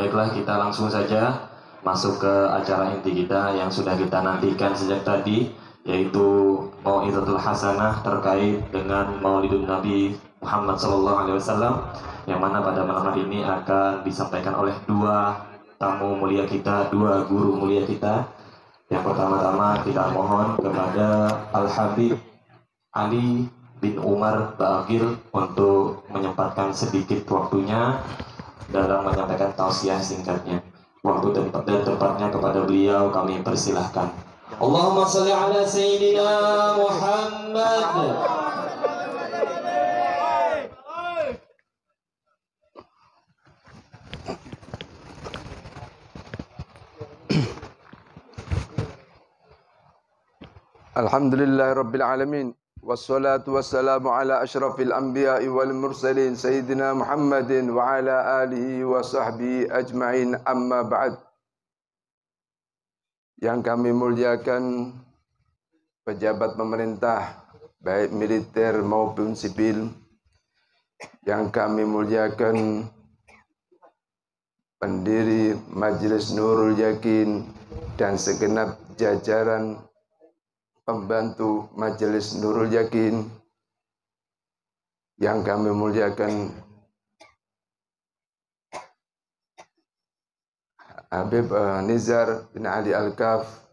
Baiklah, kita langsung saja masuk ke acara inti kita yang sudah kita nantikan sejak tadi, yaitu Mau'izatul Hasanah terkait dengan Maulidun Nabi Muhammad SAW, yang mana pada malam hari ini akan disampaikan oleh dua tamu mulia kita, dua guru mulia kita. Yang pertama-tama kita mohon kepada Al-Habib Ali bin Umar Baqir untuk menyempatkan sedikit waktunya dalam menyampaikan tausiah singkatnya. Waktu dan tempatnya kepada beliau kami persilahkan. Allahumma shalli ala Sayyidina Muhammad. Alhamdulillahirabbil alamin. Wassalatu wassalamu ala asyrafil anbiya'i wal mursalin Sayyidina Muhammadin wa ala alihi wa sahbihi ajma'in, amma ba'd. Yang kami muliakan pejabat pemerintah baik militer maupun sipil, yang kami muliakan pendiri Majelis Nurul Yakin dan segenap jajaran pembantu Majelis Nurul Yakin, yang kami muliakan Habib Nizar bin Ali Al-Kaf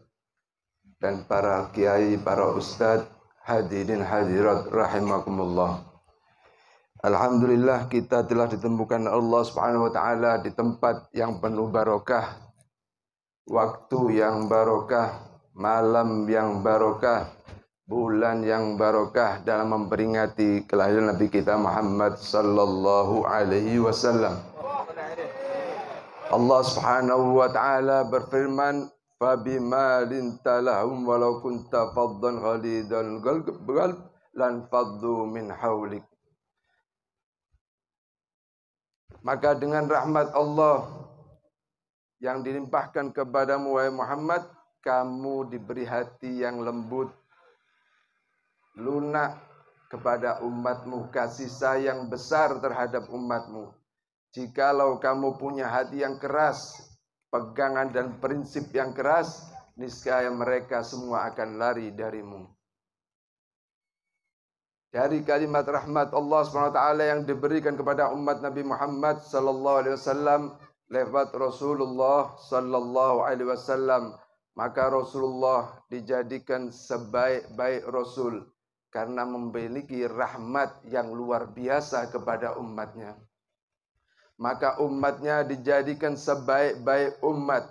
dan para kiai, para ustadz, hadirin hadirat rahimakumullah. Alhamdulillah, kita telah ditemukan Allah Subhanahu wa taala di tempat yang penuh barokah, waktu yang barokah, malam yang barokah, bulan yang barokah dalam memperingati kelahiran Nabi kita Muhammad sallallahu alaihi wasallam. Allah Subhanahu wa taala berfirman, "Fabima lintalahum walau kunta faddan ghalidal qalb lan faddu min haulik." Maka dengan rahmat Allah yang dilimpahkan kepadamu wahai Muhammad, kamu diberi hati yang lembut, lunak kepada umatmu, kasih sayang besar terhadap umatmu. Jikalau kamu punya hati yang keras, pegangan dan prinsip yang keras, niscaya mereka semua akan lari darimu. Dari kalimat rahmat Allah SWT yang diberikan kepada umat Nabi Muhammad sallallahu alaihi wasallam lewat Rasulullah sallallahu alaihi wasallam, maka Rasulullah dijadikan sebaik-baik Rasul karena memiliki rahmat yang luar biasa kepada umatnya. Maka umatnya dijadikan sebaik-baik umat,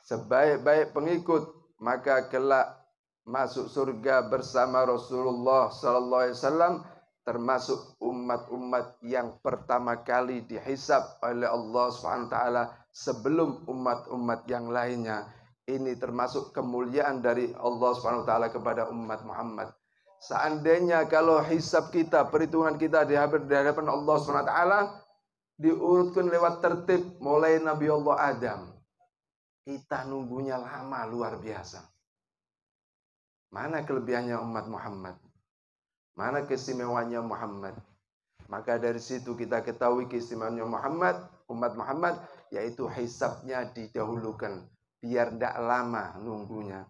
sebaik-baik pengikut, maka kelak masuk surga bersama Rasulullah sallallahu alaihi wasallam, termasuk umat-umat yang pertama kali dihisab oleh Allah Subhanahu wa taala sebelum umat-umat yang lainnya. Ini termasuk kemuliaan dari Allah Subhanahu wa taala kepada umat Muhammad. Seandainya kalau hisab kita, perhitungan kita di hadapan Allah Subhanahu wa taala diurutkan lewat tertib mulai Nabi Allah Adam, kita nunggunya lama luar biasa. Mana kelebihannya umat Muhammad? Mana keistimewaannya Muhammad? Maka dari situ kita ketahui keistimewaannya Muhammad, umat Muhammad, yaitu hisabnya didahulukan biar tidak lama nunggunya.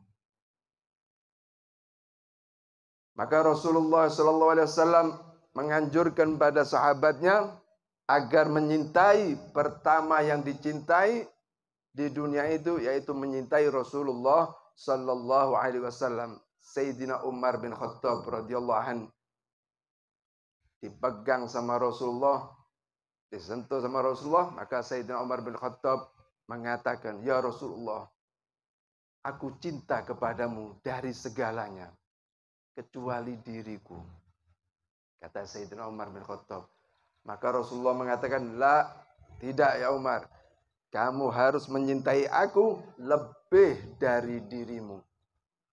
Maka Rasulullah SAW menganjurkan pada sahabatnya agar menyintai, pertama yang dicintai di dunia itu yaitu menyintai Rasulullah SAW. Sayyidina Umar bin Khattab radhiyallahu anhu dipegang sama Rasulullah, disentuh sama Rasulullah, maka Sayyidina Umar bin Khattab mengatakan, "Ya Rasulullah, aku cinta kepadamu dari segalanya kecuali diriku." Kata Sayyidina Umar bin Khattab. Maka Rasulullah mengatakan, "La, tidak ya Umar. Kamu harus menyintai aku lebih dari dirimu."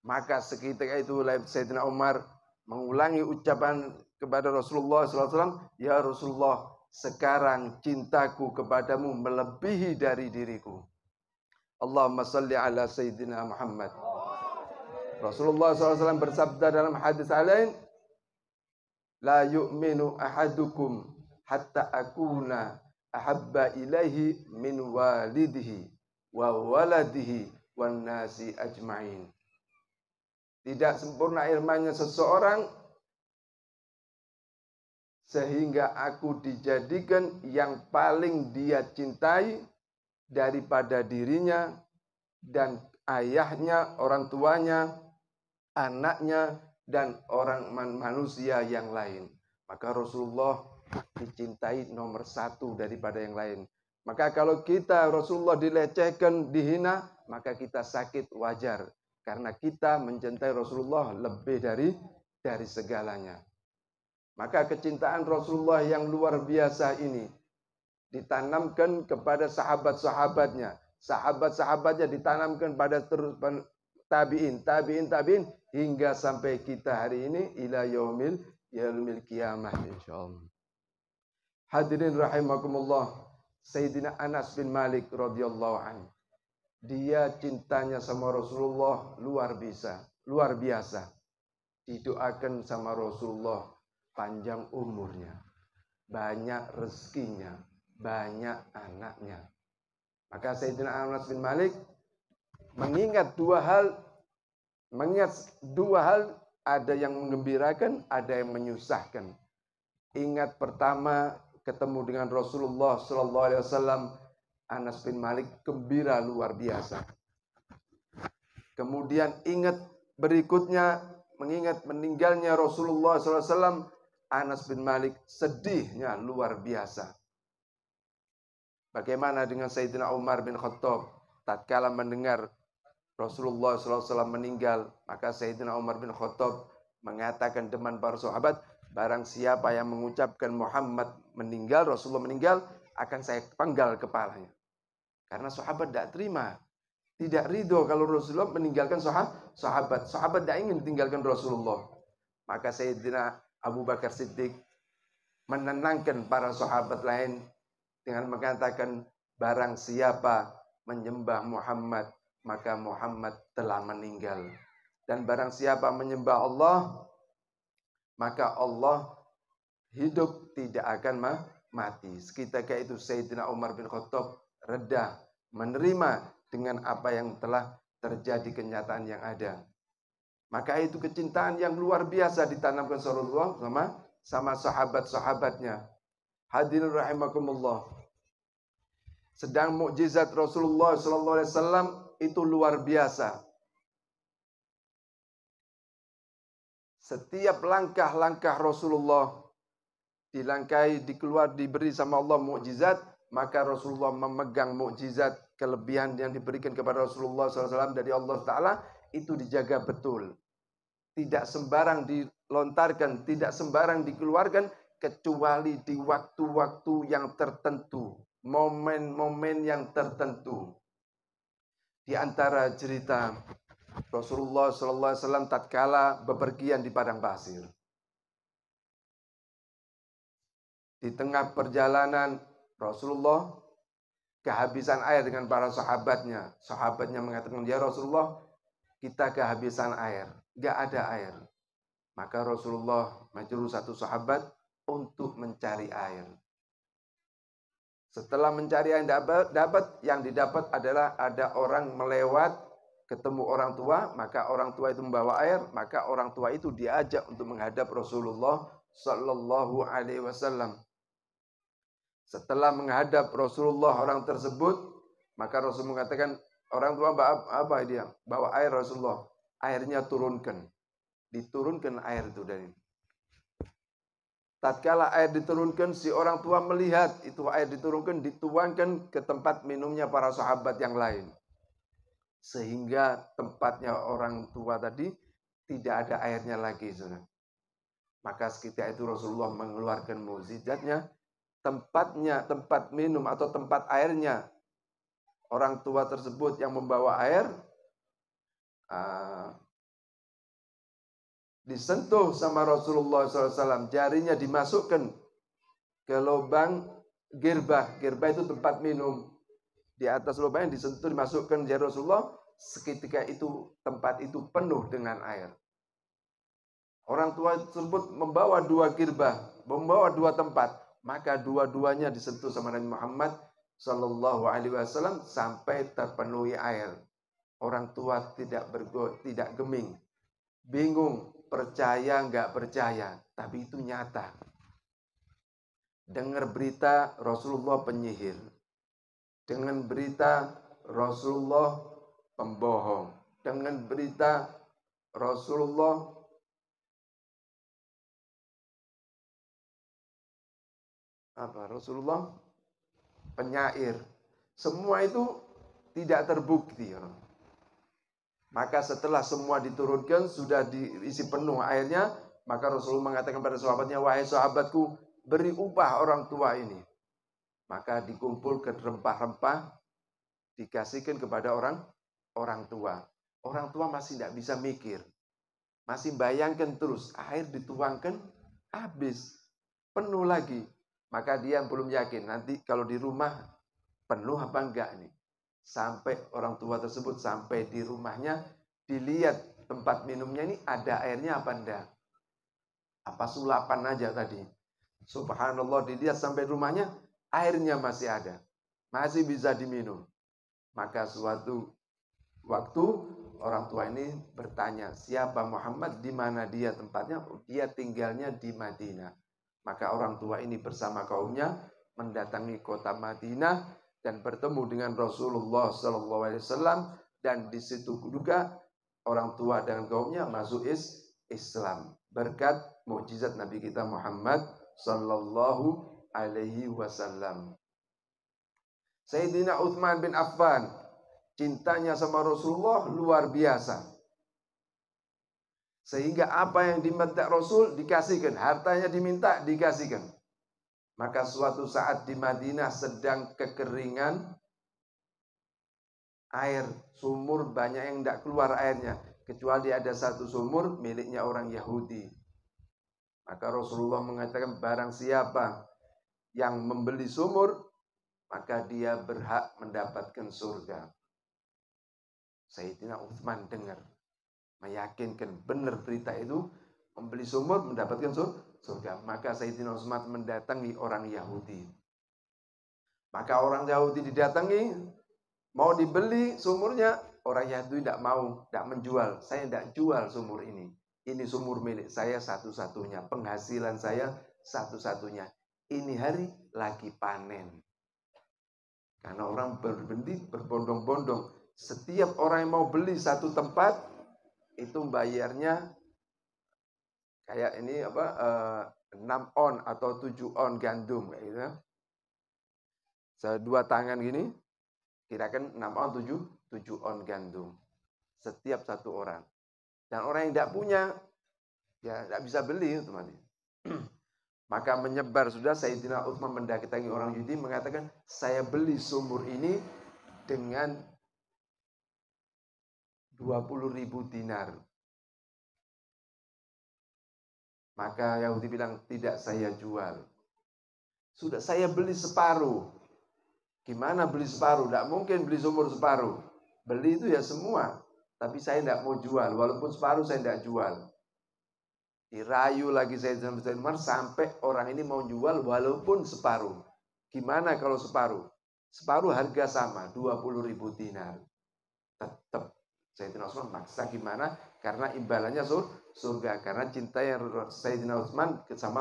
Maka seketika itu Sayyidina Umar mengulangi ucapan kepada Rasulullah SAW, "Ya Rasulullah, sekarang cintaku kepadamu melebihi dari diriku." Allahumma salli ala Sayyidina Muhammad. Rasulullah SAW bersabda dalam hadis lain, "La yu'minu ahadukum hatta akuna ahabba ilaihi min walidihi wa waladihi wan nasi ajmain. Tidak sempurna imannya seseorang sehingga aku dijadikan yang paling dia cintai daripada dirinya dan ayahnya, orang tuanya, anaknya, dan orang manusia yang lain. Maka Rasulullah dicintai nomor satu daripada yang lain. Maka kalau kita Rasulullah dilecehkan, dihina, maka kita sakit wajar. Karena kita mencintai Rasulullah lebih dari segalanya. Maka kecintaan Rasulullah yang luar biasa ini ditanamkan kepada sahabat-sahabatnya. Sahabat-sahabatnya ditanamkan pada tabi'in, hingga sampai kita hari ini ila yaumil qiyamah insyaallah. Hadirin rahimakumullah, Sayyidina Anas bin Malik radhiyallahu anhu. Dia cintanya sama Rasulullah luar biasa. Didoakan sama Rasulullah panjang umurnya, banyak rezekinya, banyak anaknya. Maka Sayyidina Anas bin Malik mengingat dua hal, ada yang menggembirakan, ada yang menyusahkan. Ingat pertama ketemu dengan Rasulullah sallallahu alaihi wasallam, Anas bin Malik gembira luar biasa. Kemudian ingat berikutnya, mengingat meninggalnya Rasulullah sallallahu alaihi wasallam, Anas bin Malik sedihnya luar biasa. Bagaimana dengan Sayyidina Umar bin Khattab tatkala mendengar Rasulullah SAW meninggal, maka Sayyidina Umar bin Khattab mengatakan teman para sahabat, barang siapa yang mengucapkan Muhammad meninggal, Rasulullah meninggal, akan saya penggal kepalanya. Karena sahabat tidak terima, tidak ridho kalau Rasulullah meninggalkan sahabat. Sahabat tidak ingin tinggalkan Rasulullah. Maka Sayyidina Abu Bakar Siddiq menenangkan para sahabat lain dengan mengatakan, barang siapa menyembah Muhammad, maka Muhammad telah meninggal. Dan barang siapa menyembah Allah, maka Allah hidup, tidak akan mati. Seketika itu Sayyidina Umar bin Khattab reda, menerima dengan apa yang telah terjadi, kenyataan yang ada. Maka itu kecintaan yang luar biasa ditanamkan Rasulullah sama sahabat-sahabatnya. Hadirin rahimakumullah. Sedang mukjizat Rasulullah sallallahu alaihi wasallam itu luar biasa. Setiap langkah-langkah Rasulullah dilangkai, diberi sama Allah mukjizat, maka Rasulullah memegang mukjizat, kelebihan yang diberikan kepada Rasulullah SAW dari Allah Ta'ala, itu dijaga betul. Tidak sembarang dilontarkan, tidak sembarang dikeluarkan, kecuali di waktu-waktu yang tertentu, momen-momen yang tertentu. Di antara cerita Rasulullah SAW tatkala bepergian di padang pasir. Di tengah perjalanan Rasulullah kehabisan air dengan para sahabatnya. Sahabatnya mengatakan, ya Rasulullah, kita kehabisan air, gak ada air. Maka Rasulullah menyuruh satu sahabat untuk mencari air. Setelah mencari air yang didapat adalah ada orang melewat, ketemu orang tua, maka orang tua itu membawa air, maka orang tua itu diajak untuk menghadap Rasulullah sallallahu alaihi wasallam. Setelah menghadap Rasulullah orang tersebut, maka Rasul mengatakan, orang tua apa dia? Bawa air Rasulullah. Airnya turunkan. Diturunkan air itu dari. Tatkala air diturunkan, si orang tua melihat itu air diturunkan, dituangkan ke tempat minumnya para sahabat yang lain. Sehingga tempatnya orang tua tadi tidak ada airnya lagi. Maka seketika itu Rasulullah mengeluarkan mukjizatnya, tempat minum atau tempat airnya orang tua tersebut yang membawa air disentuh sama Rasulullah SAW, jarinya dimasukkan ke lubang girbah. Girbah itu tempat minum. Di atas lubang yang disentuh, dimasukkan jari Rasulullah, seketika itu tempat itu penuh dengan air. Orang tua tersebut membawa dua girbah, membawa dua tempat, Maka dua-duanya disentuh sama Nabi Muhammad Sallallahu Alaihi Wasallam sampai terpenuhi air. Orang tua tidak geming, bingung, percaya nggak percaya, tapi itu nyata. Dengar berita Rasulullah penyihir, dengan berita Rasulullah pembohong, dengan berita Rasulullah penyair. Semua itu tidak terbukti. Maka setelah semua diturunkan, sudah diisi penuh airnya, maka Rasulullah mengatakan pada sahabatnya, wahai sahabatku, beri upah orang tua ini. Maka dikumpulkan rempah-rempah, dikasihkan kepada orang tua. Orang tua masih tidak bisa mikir. Masih bayangkan terus, air dituangkan, habis. Penuh lagi. Maka dia belum yakin, nanti kalau di rumah penuh apa enggak nih. Sampai orang tua tersebut sampai di rumahnya, dilihat tempat minumnya ini ada airnya apa enggak. Apa sulapan aja tadi. Subhanallah, dilihat sampai rumahnya, airnya masih ada. Masih bisa diminum. Maka suatu waktu orang tua ini bertanya, siapa Muhammad, di mana dia tempatnya? Dia tinggalnya di Madinah. Maka orang tua ini bersama kaumnya mendatangi kota Madinah dan bertemu dengan Rasulullah SAW, dan di situ juga orang tua dengan kaumnya masuk Islam berkat mukjizat Nabi kita Muhammad Sallallahu Alaihi Wasallam. Sayyidina Utsman bin Affan cintanya sama Rasulullah luar biasa. Sehingga apa yang diminta Rasul dikasihkan, hartanya diminta dikasihkan. Maka suatu saat di Madinah sedang kekeringan, air sumur banyak yang tidak keluar airnya, kecuali ada satu sumur miliknya orang Yahudi. Maka Rasulullah mengatakan, barang siapa yang membeli sumur, maka dia berhak mendapatkan surga. Sayyidina Utsman dengar, meyakinkan benar berita itu, membeli sumur mendapatkan surga. Maka Sayyidina Utsman mendatangi orang Yahudi. Maka orang Yahudi didatangi, mau dibeli sumurnya, orang Yahudi tidak mau, tidak menjual. Saya tidak jual sumur ini. Ini sumur milik saya satu-satunya, penghasilan saya satu-satunya. Ini hari lagi panen. Karena orang berbondong-bondong. Setiap orang yang mau beli satu tempat, itu bayarnya kayak ini 6 on atau 7 on gandum kayak gitu. Dua tangan gini, kirakan 6 on 7 on gandum setiap satu orang. Dan orang yang tidak punya, ya tidak bisa beli teman-teman. Maka menyebar sudah. Sayyidina Utsman mendatangi orang Yahudi mengatakan, saya beli sumur ini dengan 20.000 dinar. Maka Yahudi bilang, tidak saya jual. Sudah saya beli separuh. Gimana beli separuh? Tidak mungkin beli sumur separuh. Beli itu ya semua. Tapi saya tidak mau jual. Walaupun separuh saya tidak jual. Dirayu lagi Sayyidina Utsman sampai orang ini mau jual walaupun separuh. Gimana kalau separuh? Separuh harga sama, 20.000 dinar. Tetap Sayyidina Utsman maksa, gimana? Karena imbalannya surga. Karena cinta yang Sayyidina Utsman sama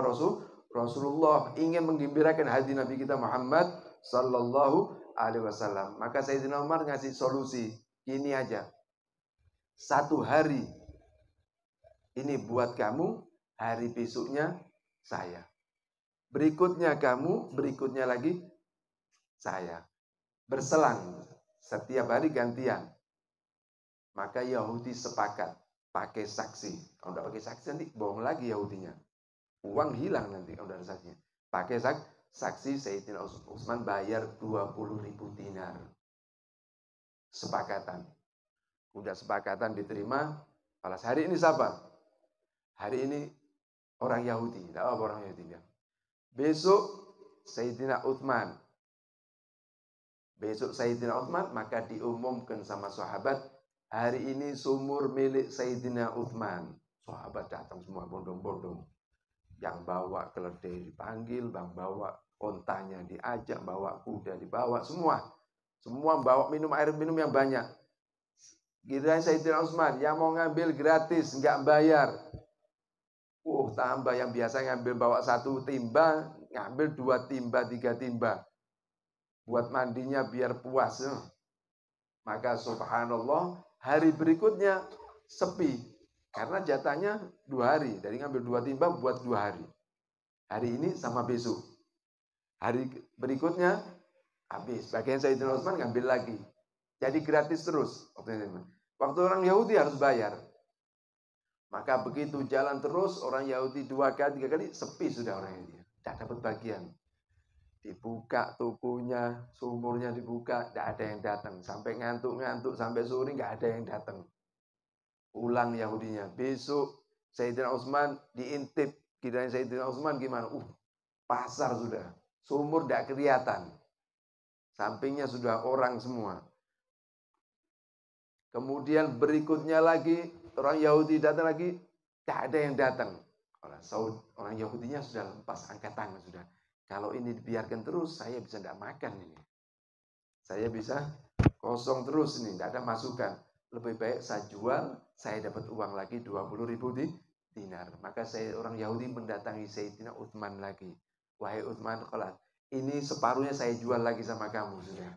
Rasulullah, ingin menggembirakan hati Nabi kita Muhammad Sallallahu Alaihi Wasallam. Maka Sayyidina Umar ngasih solusi, ini aja. Satu hari ini buat kamu, hari besoknya saya. Berikutnya kamu, berikutnya lagi saya. Berselang, setiap hari gantian. Maka Yahudi sepakat pakai saksi. Kalau tidak pakai saksi nanti bohong lagi Yahudinya. Uang hilang nanti kalau tidak ada saksinya. Pakai saksi, Sayyidina Utsman bayar 20.000 dinar. Sepakatan. Udah sepakatan diterima. Balas hari ini siapa? Hari ini orang Yahudi. Tidak apa orang Yahudi. Besok Sayyidina Utsman. Besok Sayyidina Utsman, maka diumumkan sama sahabat, hari ini sumur milik Sayyidina Utsman. Sahabat datang semua bondong-bondong. Yang bawa keledai dipanggil, bang bawa ontanya diajak, bawa kuda dibawa, semua. Semua bawa air minum yang banyak. Giliran Sayyidina Utsman yang mau ngambil gratis, nggak bayar. Tambah yang biasa ngambil bawa 1 timba, ngambil 2 timba, 3 timba. Buat mandinya biar puas. Maka subhanallah, hari berikutnya sepi. Karena jatahnya 2 hari. Dari ngambil 2 timba buat 2 hari. Hari ini sama besok. Hari berikutnya habis. Bagian Sayyidina Utsman ngambil lagi. Jadi gratis terus. Waktu orang Yahudi harus bayar. Maka begitu jalan terus, orang Yahudi 2 kali, 3 kali, sepi sudah orang Yahudi. Tidak dapat bagian. Dibuka tukunya, sumurnya dibuka, tidak ada yang datang. Sampai ngantuk-ngantuk, sampai sore nggak ada yang datang. Pulang Yahudinya. Besok Sayyidina Utsman diintip. Kirain Sayyidina Utsman gimana? Pasar sudah. Sumur tidak kelihatan. Sampingnya sudah orang semua. Kemudian berikutnya lagi, orang Yahudi datang lagi, tidak ada yang datang. Orang Yahudinya sudah lepas, angkat tangan sudah. Kalau ini dibiarkan terus, saya bisa tidak makan ini. Saya bisa kosong terus ini, tidak ada masukan. Lebih baik saya jual, saya dapat uang lagi 20.000 dinar. Maka orang Yahudi mendatangi Sayyidina Utsman lagi. Wahai Utsman, ini separuhnya saya jual lagi sama kamu sudah.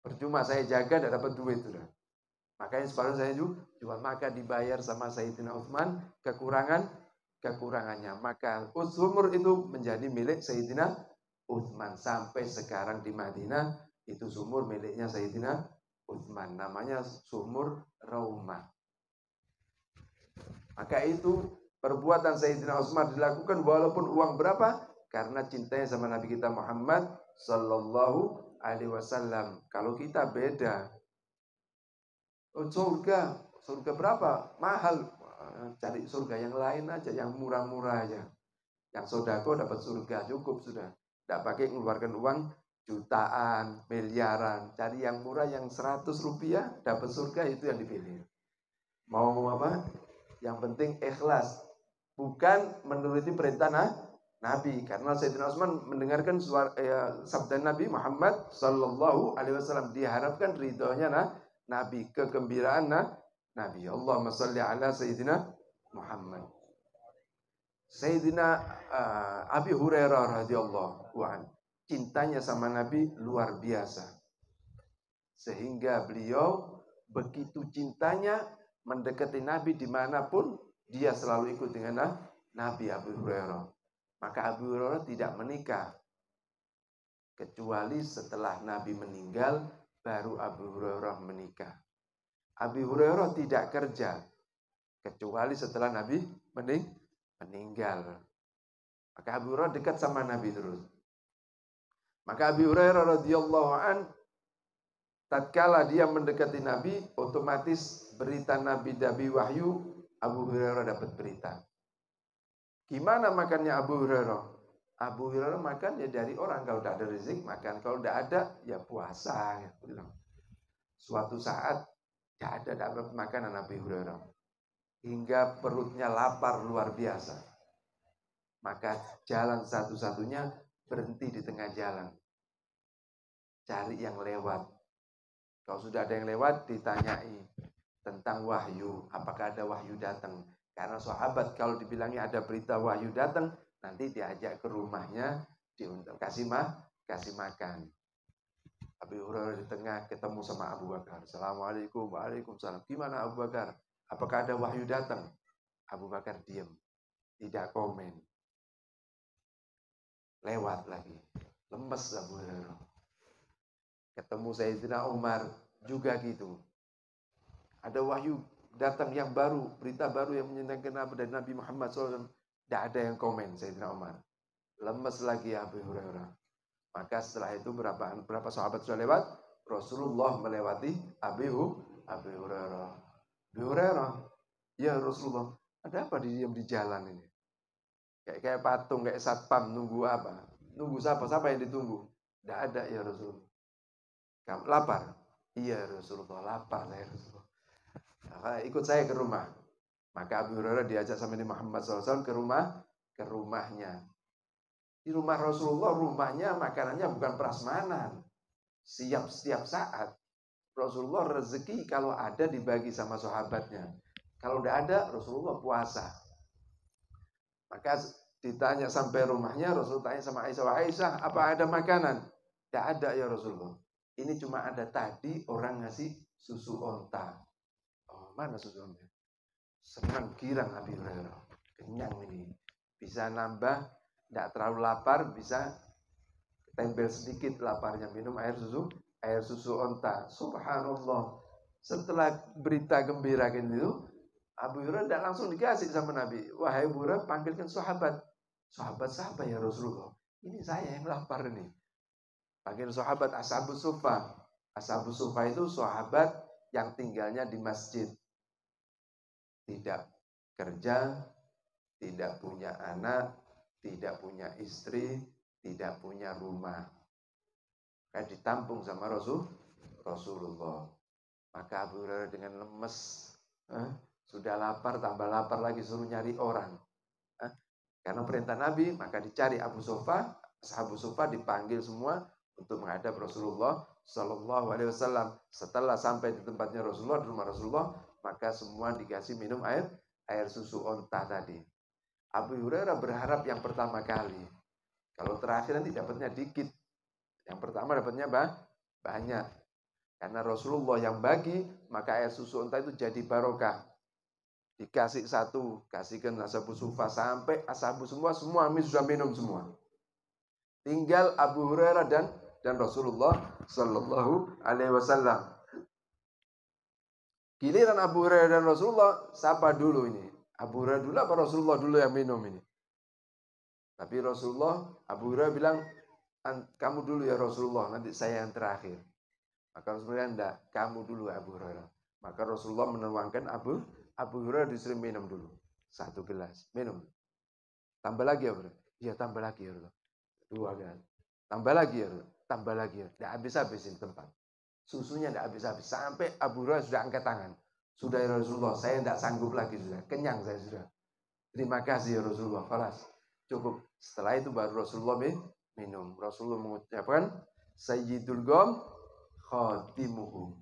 Percuma saya jaga, tidak dapat duit sudah. Makanya separuh saya jual, maka dibayar sama Sayyidina Utsman kekurangannya. Maka sumur itu menjadi milik Sayyidina Utsman. Sampai sekarang di Madinah, itu sumur miliknya Sayyidina Utsman. Namanya sumur Raumah. Maka itu perbuatan Sayyidina Utsman dilakukan walaupun uang berapa? Karena cintanya sama Nabi kita Muhammad Sallallahu Alaihi Wasallam. Kalau kita beda. Surga berapa? Mahal. Cari surga yang lain aja, yang murah-murah aja. Yang sodako dapat surga, cukup sudah. Tidak pakai mengeluarkan uang jutaan, miliaran. Cari yang murah, yang 100 rupiah, dapat surga, itu yang dipilih. Mau apa? Yang penting ikhlas. Bukan menuruti perintah Nabi. Karena Sayyidina Utsman mendengarkan sabda Nabi Muhammad Sallallahu Alaihi Wasallam. Diharapkan ridhonya Nabi, kegembiraan Nabi. Allahumma salli ala Sayyidina Muhammad. Sayyidina Abi Hurairah radhiyallahu anhu, cintanya sama Nabi luar biasa. Sehingga beliau begitu cintanya mendekati Nabi dimanapun, dia selalu ikut dengan Nabi Abu Hurairah. Maka Abu Hurairah tidak menikah. Kecuali setelah Nabi meninggal, baru Abu Hurairah menikah. Abu Hurairah tidak kerja kecuali setelah Nabi meninggal. Maka Abu Hurairah dekat sama Nabi terus. Maka Abu Hurairah radhiyallahu an, tatkala dia mendekati Nabi, otomatis berita Nabi wahyu, Abu Hurairah dapat berita. Gimana makannya Abu Hurairah? Abu Hurairah makan ya dari orang, kalau tidak ada rezeki makan, kalau tidak ada ya puasa. Suatu saat tidak ada dapat makanan Abu Hurairah, hingga perutnya lapar luar biasa. Maka jalan satu-satunya berhenti di tengah jalan, cari yang lewat. Kalau sudah ada yang lewat, ditanyai tentang wahyu, apakah ada wahyu datang. Karena sahabat kalau dibilangnya ada berita wahyu datang, nanti diajak ke rumahnya, kasih makan. Abu Hurairah di tengah ketemu sama Abu Bakar. Assalamualaikum, waalaikumsalam. Gimana Abu Bakar? Apakah ada wahyu datang? Abu Bakar diam, tidak komen. Lewat lagi, lemes Abu Hurairah. Ketemu Sayyidina Umar juga gitu. Ada wahyu datang yang baru, berita baru yang menyenangkan dari Nabi Muhammad SAW. Tidak ada yang komen Sayyidina Umar. Lemes lagi Abu Hurairah. Maka setelah itu berapa sahabat sudah lewat? Rasulullah melewati Abu Hurairah. Abu Hurairah, ya Rasulullah, ada apa diam di jalan ini? Kayak patung, kayak satpam, nunggu apa? Nunggu siapa yang ditunggu? Tidak ada ya Rasulullah. Kamu lapar? Iya Rasulullah, lapar saya Rasulullah. Nah, ikut saya ke rumah. Maka Abu Hurairah diajak sama Nabi Muhammad SAW ke ke rumahnya. Di rumah Rasulullah, rumahnya makanannya bukan prasmanan. Siap setiap saat. Rasulullah rezeki kalau ada dibagi sama sahabatnya. Kalau tidak ada, Rasulullah puasa. Maka ditanya sampai rumahnya, Rasulullah tanya sama Aisyah, Aisyah, apa ada makanan? Tidak ada ya Rasulullah. Ini cuma ada tadi orang ngasih susu onta. Oh, mana susu onta? Senang girang Abi Hurairah. Kenyang ini. Bisa nambah, tidak terlalu lapar, bisa tempel sedikit laparnya, minum air susu onta. Subhanallah. Setelah berita gembira itu, Abu Hurairah tidak langsung dikasih sama Nabi. Wahai Abu Hurairah, panggilkan sahabat. Sahabat siapa ya Rasulullah? Ini saya yang lapar ini. Panggil sahabat Ashabus Suffah. Ashabus Suffah itu sahabat yang tinggalnya di masjid. Tidak kerja, tidak punya anak, tidak punya istri, tidak punya rumah. Kayak ditampung sama Rasulullah. Maka Abu Hurairah dengan lemes, sudah lapar, tambah lapar lagi, suruh nyari orang. Karena perintah Nabi, maka dicari Abu Suffah, Ashabus Suffah dipanggil semua untuk menghadap Rasulullah Sallallahu Alaihi Wasallam. Setelah sampai di tempatnya Rasulullah, di rumah Rasulullah, maka semua dikasih minum air susu onta tadi. Abu Hurairah berharap yang pertama kali. Kalau terakhir nanti dapatnya dikit. Yang pertama dapatnya banyak. Karena Rasulullah yang bagi, maka air susu onta itu jadi barokah. Dikasih satu, kasihkan Ashabus Suffah sampai Ashabus semua sudah minum semua. Tinggal Abu Hurairah dan Rasulullah Sallallahu Alaihi Wasallam. Giliran Abu Hurairah dan Rasulullah, siapa dulu ini? Abu Hurairah dulu apa Rasulullah dulu yang minum ini? Tapi Abu Hurairah bilang, kamu dulu ya Rasulullah, nanti saya yang terakhir. Maka Rasulullah enggak, kamu dulu Abu Hurairah. Maka Rasulullah menuangkan Abu Hurairah disuruh minum dulu. 1 gelas, minum. Tambah lagi ya Bro? Iya tambah lagi ya Rasulullah. 2 gelas. Tambah lagi ya Rasulullah. Tambah lagi ya. Tidak habis-habisin tempat. Susunya tidak habis-habis. Sampai Abu Hurairah sudah angkat tangan. Sudah ya Rasulullah, saya tidak sanggup lagi sudah. Kenyang saya sudah. Terima kasih ya Rasulullah. Falas. Cukup. Setelah itu baru Rasulullah minum. Rasulullah mengucapkan, Sayyidul Gom khatimuhum.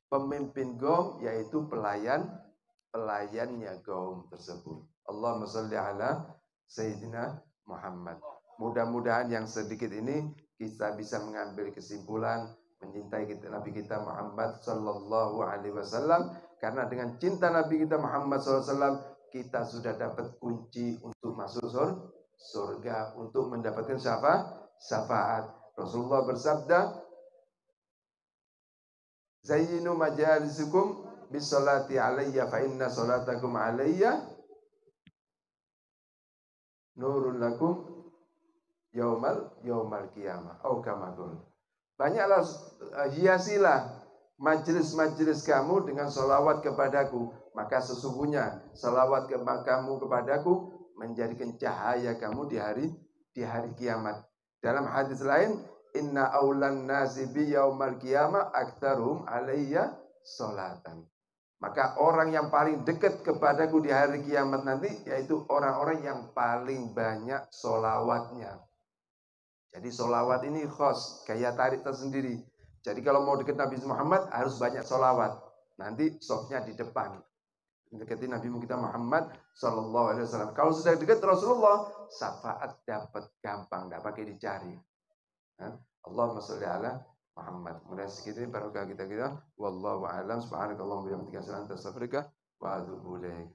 Pemimpin Gom yaitu pelayannya Gom tersebut. Allahumma salli ala Sayyidina Muhammad. Mudah-mudahan yang sedikit ini kita bisa mengambil kesimpulan mencintai Nabi kita Muhammad Sallallahu Alaihi Wasallam. Karena dengan cinta Nabi kita Muhammad Sallallahu Alaihi Wasallam, kita sudah dapat kunci untuk masuk surga, untuk mendapatkan syafaat. Rasulullah bersabda, Zayyinu majalisukum bisolati alayya fa inna solatakum alayya nurun lakum yaumal qiyamah. Banyaklah hiasilah majelis-majelis kamu dengan salawat kepadaku, maka sesungguhnya salawat kamu kepadaku menjadikan cahaya kamu di hari kiamat. Dalam hadis lain, inna aulan nasi bi yaumal qiyamah aktsaruhum alayya salatan. Maka orang yang paling dekat kepadaku di hari kiamat nanti yaitu orang-orang yang paling banyak solawatnya. Jadi solawat ini khos, gaya tarik tersendiri. Jadi kalau mau dekat Nabi Muhammad harus banyak solawat. Nanti softnya di depan. Dekati Nabi kita Muhammad Sallallahu Alaihi Wasallam. Kalau sudah dekat Rasulullah, syafaat dapat gampang, tidak pakai dicari. Allahumma sholli ala Muhammad. Mulai segitu barokah kita. Wallahu a'lam. Subhanakallahumma wa bihamdika asyhadu an la ilaha illa anta astaghfiruka wa atubu ilaik.